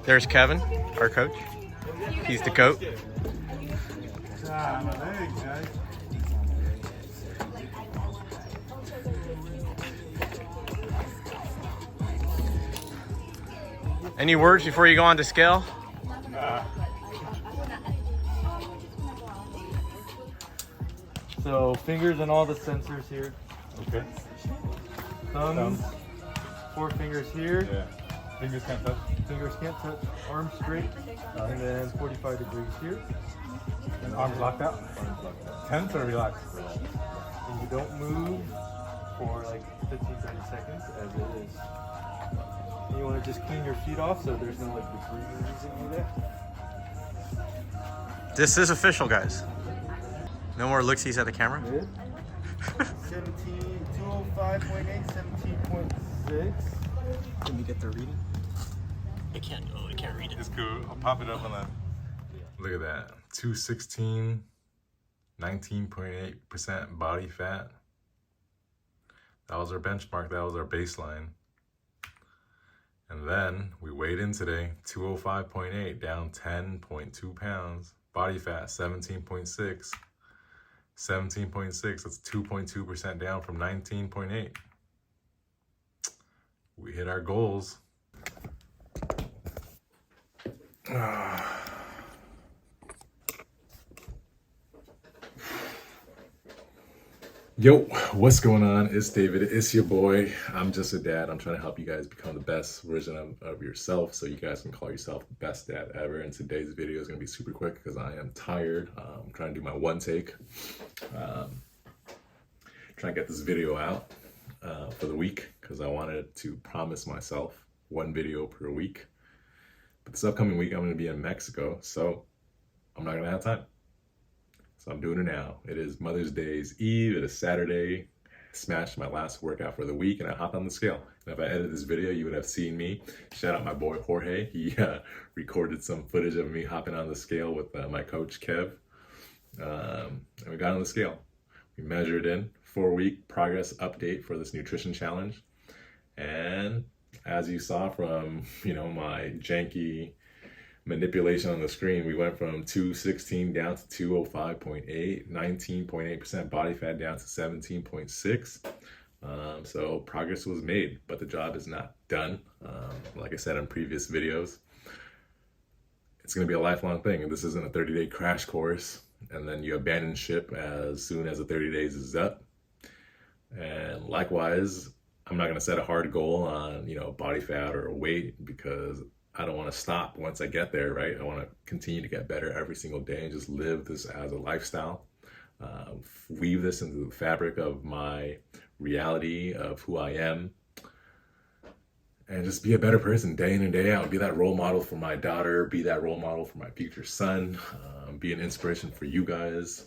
There's Kevin, our coach. He's the goat. Any words before you go on to scale? So fingers and all the sensors here. Okay. Thumbs. 4 fingers here. Yeah. Fingers can't touch. Fingers can't touch. Arms straight. And then 45 degrees here. And arms locked out. Arms locked out. Tense or relaxed? And you don't move for like 15-30 seconds as it is. And you want to just clean your feet off so there's no like debris or anything in there. This is official, guys. No more looksies at the camera. 205.8, 17.6. Can we get the reading? I can't read it. It's cool. I'll pop it up on that. Look at that. 216, 19.8% body fat. That was our benchmark. That was our baseline. And then we weighed in today, 205.8, down 10.2 pounds. Body fat, 17.6. 17.6, that's 2.2% down from 19.8. We hit our goals. Yo, what's going on? It's David, it's your boy. I'm just a dad. I'm trying to help you guys become the best version of yourself so you guys can call yourself the best dad ever. And today's video is gonna be super quick because I am tired. I'm trying to do my one take. Trying to get this video out for the week because I wanted to promise myself one video per week. But this upcoming week, I'm gonna be in Mexico, so I'm not gonna have time. So I'm doing it now. It is Mother's Day's Eve. It is Saturday. Smashed my last workout for the week and I hopped on the scale. And if I edited this video, you would have seen me. Shout out my boy Jorge. He recorded some footage of me hopping on the scale with my coach Kev. And we got on the scale. We measured in 4-week progress update for this nutrition challenge. And as you saw from, my janky manipulation on the screen, we went from 216 down to 205.8, 19.8% body fat down to 17.6. So progress was made, but the job is not done. Like I said in previous videos, it's going to be a lifelong thing. And this isn't a 30-day crash course. And then you abandon ship as soon as the 30 days is up. And likewise, I'm not going to set a hard goal on, body fat or weight because I don't want to stop once I get there, right? I want to continue to get better every single day and just live this as a lifestyle. Weave this into the fabric of my reality of who I am. And just be a better person day in and day out. Be that role model for my daughter. Be that role model for my future son. Be an inspiration for you guys.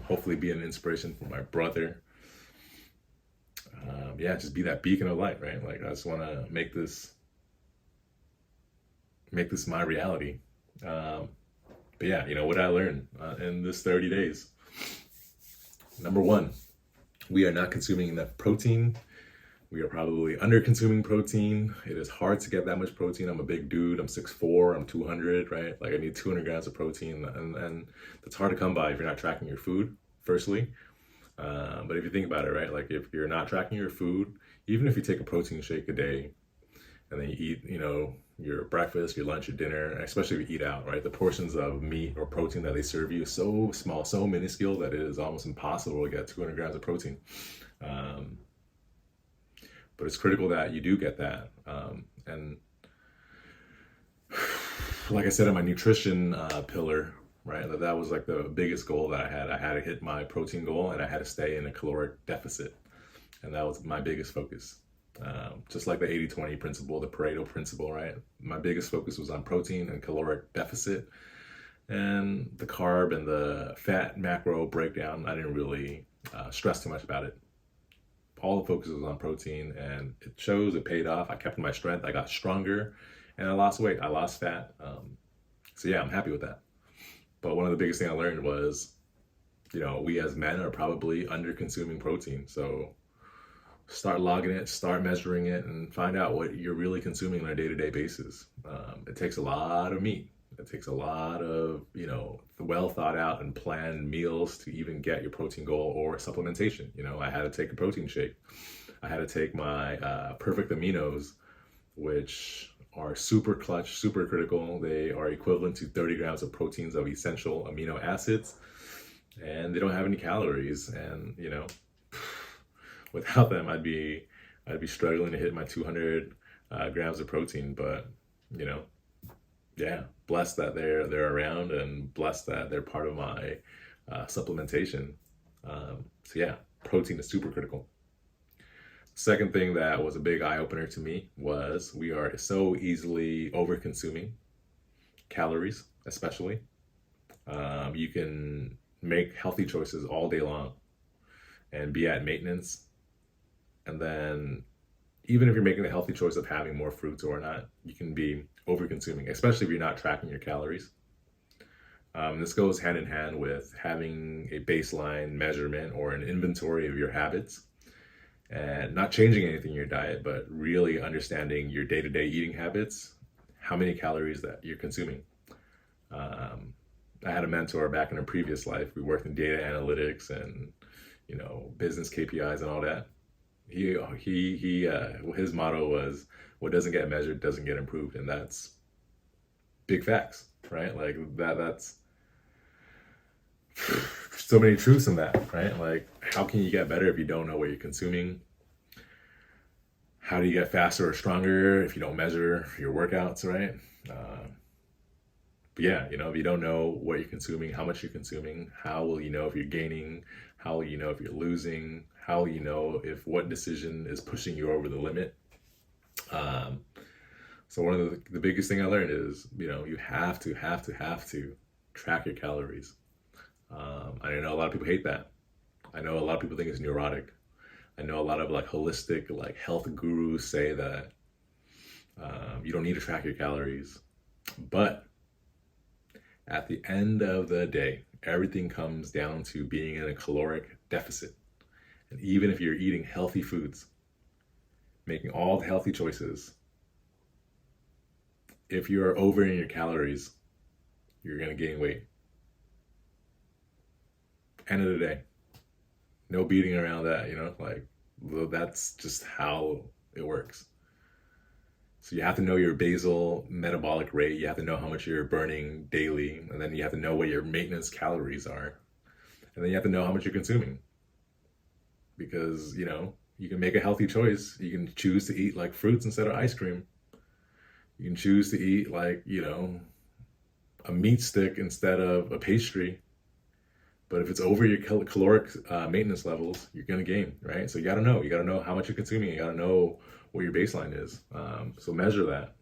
Hopefully be an inspiration for my brother. Just be that beacon of light, right? Like I just want to make this my reality. But what I learned in this 30 days. Number 1, we are not consuming enough protein. We are probably under consuming protein. It is hard to get that much protein. I'm a big dude. I'm 6'4", I'm 200, right? Like I need 200 grams of protein and that's hard to come by if you're not tracking your food, firstly. But if you think about it, right? Like if you're not tracking your food, even if you take a protein shake a day and then you eat, your breakfast, your lunch, your dinner, especially if you eat out, right? The portions of meat or protein that they serve you is so small, so minuscule that it is almost impossible to get 200 grams of protein. But it's critical that you do get that. And like I said, in my nutrition pillar, right? That was like the biggest goal that I had. I had to hit my protein goal and I had to stay in a caloric deficit. And that was my biggest focus. Just like the 80-20 principle, the Pareto principle, right? My biggest focus was on protein and caloric deficit. And the carb and the fat macro breakdown, I didn't really stress too much about it. All the focus was on protein and it shows, it paid off. I kept my strength, I got stronger and I lost weight, I lost fat. So I'm happy with that. But one of the biggest things I learned was, we as men are probably under consuming protein. So start logging it, start measuring it, and find out what you're really consuming on a day-to-day basis. It takes a lot of meat. It takes a lot of, well thought out and planned meals to even get your protein goal or supplementation. I had to take a protein shake. I had to take my perfect aminos, which are super clutch, super critical. They are equivalent to 30 grams of proteins of essential amino acids, and they don't have any calories. And, without them, I'd be struggling to hit my 200 grams of protein. But, yeah, blessed that they're around, and blessed that they're part of my supplementation. So yeah, protein is super critical. Second thing that was a big eye-opener to me was we are so easily over-consuming calories, especially. You can make healthy choices all day long and be at maintenance. And then even if you're making the healthy choice of having more fruits or not, you can be over-consuming, especially if you're not tracking your calories. This goes hand in hand with having a baseline measurement or an inventory of your habits, and not changing anything in your diet, but really understanding your day-to-day eating habits, how many calories that you're consuming. I had a mentor back in a previous life. We worked in data analytics and, business KPIs and all that. His motto was, what doesn't get measured doesn't get improved. And that's big facts, right? Like that's so many truths in that, right? Like, how can you get better if you don't know what you're consuming? How do you get faster or stronger if you don't measure your workouts, right? But yeah, if you don't know what you're consuming, how much you're consuming, how will you know if you're gaining? How will you know if you're losing? How will you know if what decision is pushing you over the limit? So one of the biggest thing I learned is, you have to track your calories. I know a lot of people hate that. I know a lot of people think it's neurotic. I know a lot of holistic, health gurus say that you don't need to track your calories. But at the end of the day, everything comes down to being in a caloric deficit. And even if you're eating healthy foods, making all the healthy choices, if you're over in your calories, you're going to gain weight. End of the day. No beating around that, that's just how it works. So you have to know your basal metabolic rate. You have to know how much you're burning daily. And then you have to know what your maintenance calories are. And then you have to know how much you're consuming. Because, you can make a healthy choice. You can choose to eat fruits instead of ice cream. You can choose to eat a meat stick instead of a pastry. But if it's over your caloric maintenance levels, you're going to gain, right? So you got to know how much you're consuming. You got to know what your baseline is. So measure that.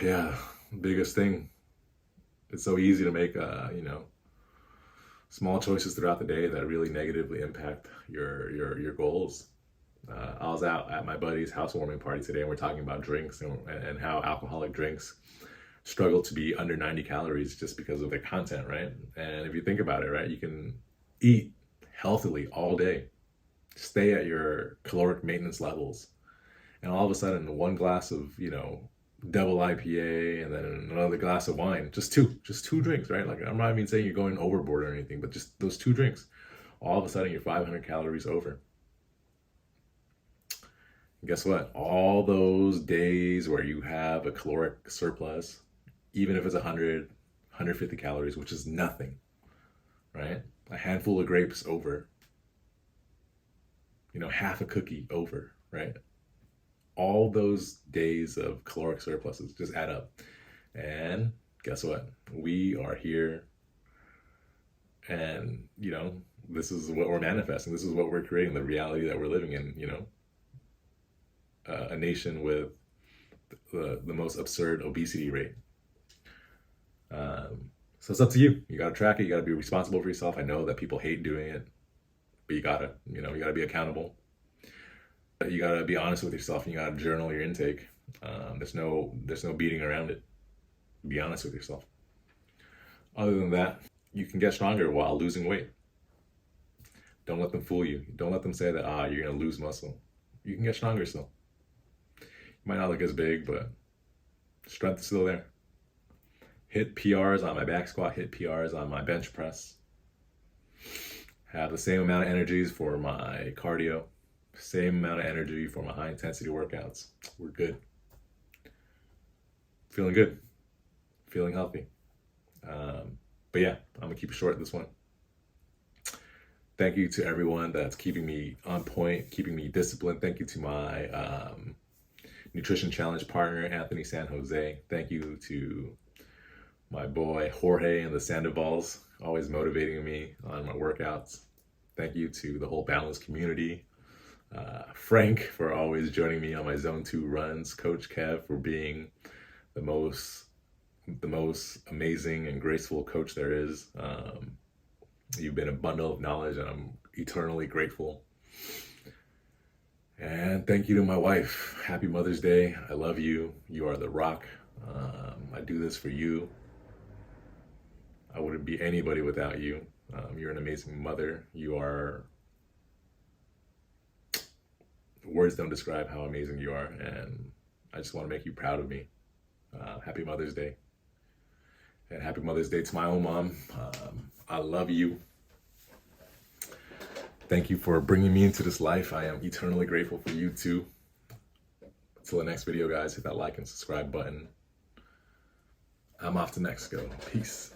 Yeah, biggest thing. It's so easy to make, small choices throughout the day that really negatively impact your goals. I was out at my buddy's housewarming party today, and we're talking about drinks and how alcoholic drinks struggle to be under 90 calories just because of their content, right? And if you think about it, right, you can eat healthily all day, stay at your caloric maintenance levels, and all of a sudden one glass of, double IPA and then another glass of wine, just two drinks, right? I'm not even saying you're going overboard or anything, but just those two drinks, all of a sudden you're 500 calories over. And guess what? All those days where you have a caloric surplus, even if it's 100, 150 calories, which is nothing, right? A handful of grapes over, half a cookie over, right? All those days of caloric surpluses just add up. And guess what? We are here, and, this is what we're manifesting. This is what we're creating, the reality that we're living in, a nation with the most absurd obesity rate. So it's up to you. You got to track it. You got to be responsible for yourself. I know that people hate doing it, but you got to be accountable. You got to be honest with yourself, and you got to journal your intake. There's no beating around it. Be honest with yourself. Other than that, you can get stronger while losing weight. Don't let them fool you. Don't let them say that, you're going to lose muscle. You can get stronger still. You might not look as big, but strength is still there. Hit PRs on my back squat, hit PRs on my bench press. Have the same amount of energies for my cardio, same amount of energy for my high intensity workouts. We're good. Feeling good. Feeling healthy. But yeah, I'm gonna keep it short this one. Thank you to everyone that's keeping me on point, keeping me disciplined. Thank you to my nutrition challenge partner, Anthony San Jose. Thank you to my boy Jorge and the Sandoval's, always motivating me on my workouts. Thank you to the whole Balance community. Frank for always joining me on my Zone 2 runs. Coach Kev for being the most amazing and graceful coach there is. You've been a bundle of knowledge, and I'm eternally grateful. And thank you to my wife. Happy Mother's Day. I love you. You are the rock. I do this for you. I wouldn't be anybody without you. You're an amazing mother. You are... Words don't describe how amazing you are, and I just want to make you proud of me. Happy Mother's Day. And happy Mother's Day to my own mom. I love you. Thank you for bringing me into this life. I am eternally grateful for you too. Until the next video, guys, hit that like and subscribe button. I'm off to Mexico. Peace.